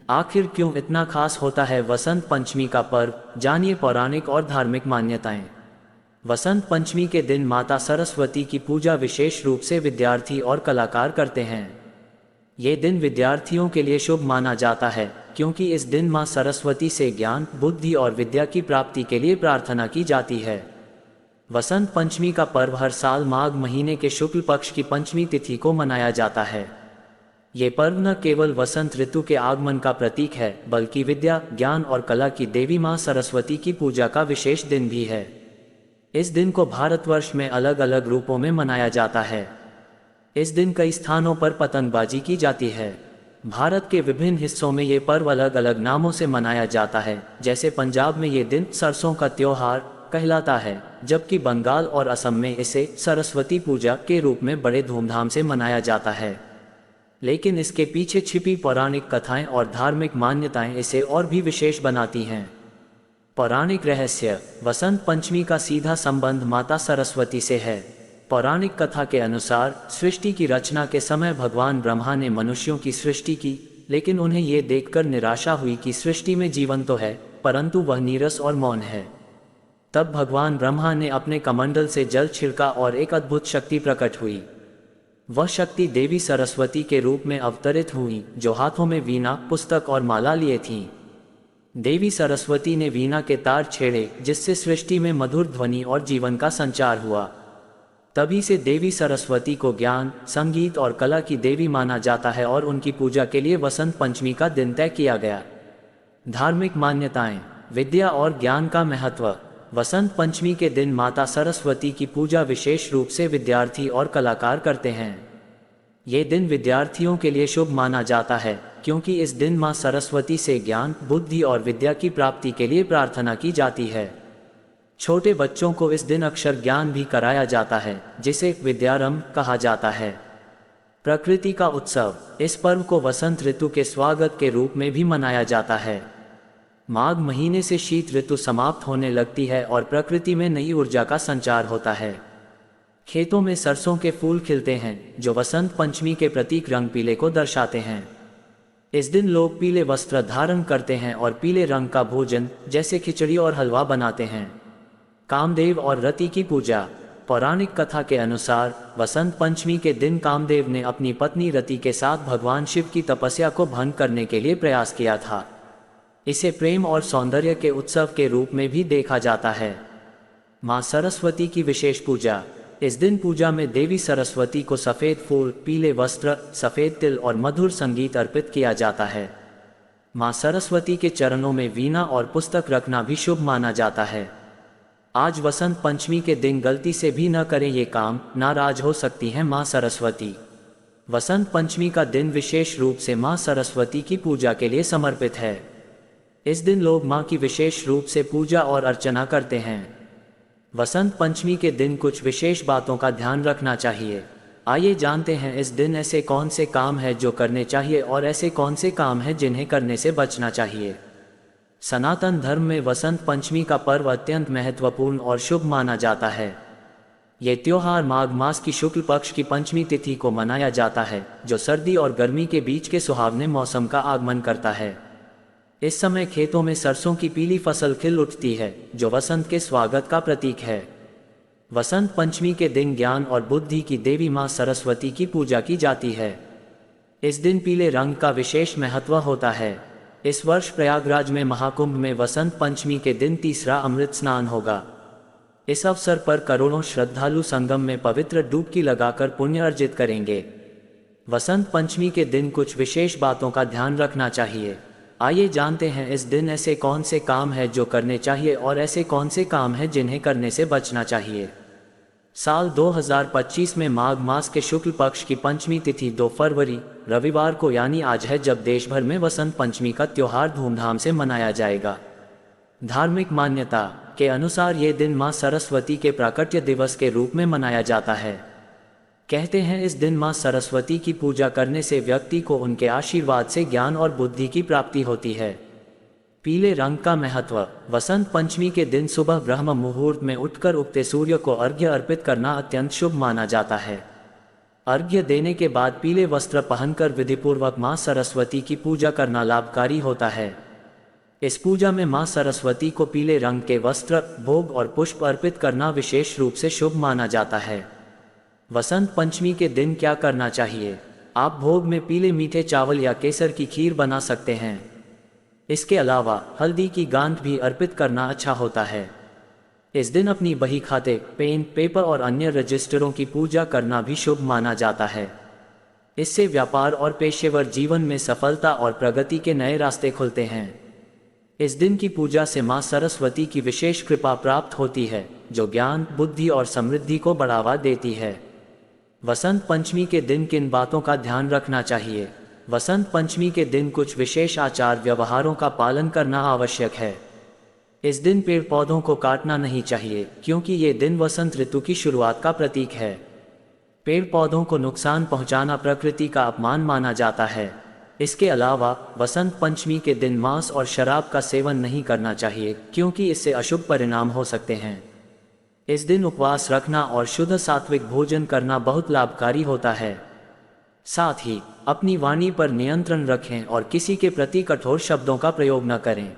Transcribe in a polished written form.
आखिर क्यों इतना खास होता है वसंत पंचमी का पर्व, जानिए पौराणिक और धार्मिक मान्यताएं। वसंत पंचमी के दिन माता सरस्वती की पूजा विशेष रूप से विद्यार्थी और कलाकार करते हैं। ये दिन विद्यार्थियों के लिए शुभ माना जाता है, क्योंकि इस दिन मां सरस्वती से ज्ञान, बुद्धि और विद्या की प्राप्ति के लिए प्रार्थना की जाती है। वसंत पंचमी का पर्व हर साल माघ महीने के शुक्ल पक्ष की पंचमी तिथि को मनाया जाता है। ये पर्व न केवल वसंत ऋतु के आगमन का प्रतीक है, बल्कि विद्या, ज्ञान और कला की देवी मां सरस्वती की पूजा का विशेष दिन भी है। इस दिन को भारतवर्ष में अलग अलग रूपों में मनाया जाता है। इस दिन कई स्थानों पर पतंगबाजी की जाती है। भारत के विभिन्न हिस्सों में ये पर्व अलग अलग नामों से मनाया जाता है। जैसे पंजाब में ये दिन सरसों का त्योहार कहलाता है, जबकि बंगाल और असम में इसे सरस्वती पूजा के रूप में बड़े धूमधाम से मनाया जाता है। लेकिन इसके पीछे छिपी पौराणिक कथाएं और धार्मिक मान्यताएं इसे और भी विशेष बनाती हैं। पौराणिक रहस्य। वसंत पंचमी का सीधा संबंध माता सरस्वती से है। पौराणिक कथा के अनुसार सृष्टि की रचना के समय भगवान ब्रह्मा ने मनुष्यों की सृष्टि की, लेकिन उन्हें ये देखकर निराशा हुई कि सृष्टि में जीवन तो है, परंतु वह नीरस और मौन है। तब भगवान ब्रह्मा ने अपने कमंडल से जल छिड़का और एक अद्भुत शक्ति प्रकट हुई। वह शक्ति देवी सरस्वती के रूप में अवतरित हुई, जो हाथों में वीणा, पुस्तक और माला लिए थीं। देवी सरस्वती ने वीणा के तार छेड़े, जिससे सृष्टि में मधुर ध्वनि और जीवन का संचार हुआ। तभी से देवी सरस्वती को ज्ञान, संगीत और कला की देवी माना जाता है और उनकी पूजा के लिए वसंत पंचमी का दिन तय किया गया। धार्मिक मान्यताएं। विद्या और ज्ञान का महत्व। वसंत पंचमी के दिन माता सरस्वती की पूजा विशेष रूप से विद्यार्थी और कलाकार करते हैं। ये दिन विद्यार्थियों के लिए शुभ माना जाता है, क्योंकि इस दिन मां सरस्वती से ज्ञान, बुद्धि और विद्या की प्राप्ति के लिए प्रार्थना की जाती है। छोटे बच्चों को इस दिन अक्षर ज्ञान भी कराया जाता है, जिसे विद्यारंभ कहा जाता है। प्रकृति का उत्सव। इस पर्व को वसंत ऋतु के स्वागत के रूप में भी मनाया जाता है। माघ महीने से शीत ऋतु समाप्त होने लगती है और प्रकृति में नई ऊर्जा का संचार होता है। खेतों में सरसों के फूल खिलते हैं, जो वसंत पंचमी के प्रतीक रंग पीले को दर्शाते हैं। इस दिन लोग पीले वस्त्र धारण करते हैं और पीले रंग का भोजन जैसे खिचड़ी और हलवा बनाते हैं। कामदेव और रति की पूजा। पौराणिक कथा के अनुसार वसंत पंचमी के दिन कामदेव ने अपनी पत्नी रति के साथ भगवान शिव की तपस्या को भंग करने के लिए प्रयास किया था। इसे प्रेम और सौंदर्य के उत्सव के रूप में भी देखा जाता है। मां सरस्वती की विशेष पूजा। इस दिन पूजा में देवी सरस्वती को सफ़ेद फूल, पीले वस्त्र, सफ़ेद तिल और मधुर संगीत अर्पित किया जाता है। मां सरस्वती के चरणों में वीणा और पुस्तक रखना भी शुभ माना जाता है। आज वसंत पंचमी के दिन गलती से भी न करें ये काम, नाराज हो सकती हैं मां सरस्वती। वसंत पंचमी का दिन विशेष रूप से मां सरस्वती की पूजा के लिए समर्पित है। इस दिन लोग मां की विशेष रूप से पूजा और अर्चना करते हैं। वसंत पंचमी के दिन कुछ विशेष बातों का ध्यान रखना चाहिए। आइए जानते हैं इस दिन ऐसे कौन से काम हैं जो करने चाहिए और ऐसे कौन से काम हैं जिन्हें करने से बचना चाहिए। सनातन धर्म में वसंत पंचमी का पर्व अत्यंत महत्वपूर्ण और शुभ माना जाता है। ये त्योहार माघ मास की शुक्ल पक्ष की पंचमी तिथि को मनाया जाता है, जो सर्दी और गर्मी के बीच के सुहावने मौसम का आगमन करता है। इस समय खेतों में सरसों की पीली फसल खिल उठती है, जो वसंत के स्वागत का प्रतीक है। वसंत पंचमी के दिन ज्ञान और बुद्धि की देवी मां सरस्वती की पूजा की जाती है। इस दिन पीले रंग का विशेष महत्व होता है। इस वर्ष प्रयागराज में महाकुंभ में वसंत पंचमी के दिन तीसरा अमृत स्नान होगा। इस अवसर पर करोड़ों श्रद्धालु संगम में पवित्र डुबकी लगाकर पुण्य अर्जित करेंगे। वसंत पंचमी के दिन कुछ विशेष बातों का ध्यान रखना चाहिए। आइए जानते हैं इस दिन ऐसे कौन से काम हैं जो करने चाहिए और ऐसे कौन से काम हैं जिन्हें करने से बचना चाहिए। साल 2025 में माघ मास के शुक्ल पक्ष की पंचमी तिथि 2 फरवरी रविवार को यानी आज है, जब देश भर में वसंत पंचमी का त्योहार धूमधाम से मनाया जाएगा। धार्मिक मान्यता के अनुसार ये दिन मां सरस्वती के प्राकट्य दिवस के रूप में मनाया जाता है। कहते हैं इस दिन मां सरस्वती की पूजा करने से व्यक्ति को उनके आशीर्वाद से ज्ञान और बुद्धि की प्राप्ति होती है। पीले रंग का महत्व। वसंत पंचमी के दिन सुबह ब्रह्म मुहूर्त में उठकर उगते सूर्य को अर्घ्य अर्पित करना अत्यंत शुभ माना जाता है। अर्घ्य देने के बाद पीले वस्त्र पहनकर विधिपूर्वक मां सरस्वती की पूजा करना लाभकारी होता है। इस पूजा में मां सरस्वती को पीले रंग के वस्त्र, भोग और पुष्प अर्पित करना विशेष रूप से शुभ माना जाता है। वसंत पंचमी के दिन क्या करना चाहिए? आप भोग में पीले मीठे चावल या केसर की खीर बना सकते हैं। इसके अलावा हल्दी की गांठ भी अर्पित करना अच्छा होता है। इस दिन अपनी बही खाते, पेन, पेपर और अन्य रजिस्टरों की पूजा करना भी शुभ माना जाता है। इससे व्यापार और पेशेवर जीवन में सफलता और प्रगति के नए रास्ते खुलते हैं। इस दिन की पूजा से मां सरस्वती की विशेष कृपा प्राप्त होती है, जो ज्ञान, बुद्धि और समृद्धि को बढ़ावा देती है। वसंत पंचमी के दिन किन बातों का ध्यान रखना चाहिए? वसंत पंचमी के दिन कुछ विशेष आचार व्यवहारों का पालन करना आवश्यक है। इस दिन पेड़ पौधों को काटना नहीं चाहिए, क्योंकि ये दिन वसंत ऋतु की शुरुआत का प्रतीक है। पेड़ पौधों को नुकसान पहुंचाना प्रकृति का अपमान माना जाता है। इसके अलावा वसंत पंचमी के दिन मांस और शराब का सेवन नहीं करना चाहिए, क्योंकि इससे अशुभ परिणाम हो सकते हैं। इस दिन उपवास रखना और शुद्ध सात्विक भोजन करना बहुत लाभकारी होता है। साथ ही अपनी वाणी पर नियंत्रण रखें और किसी के प्रति कठोर शब्दों का प्रयोग न करें।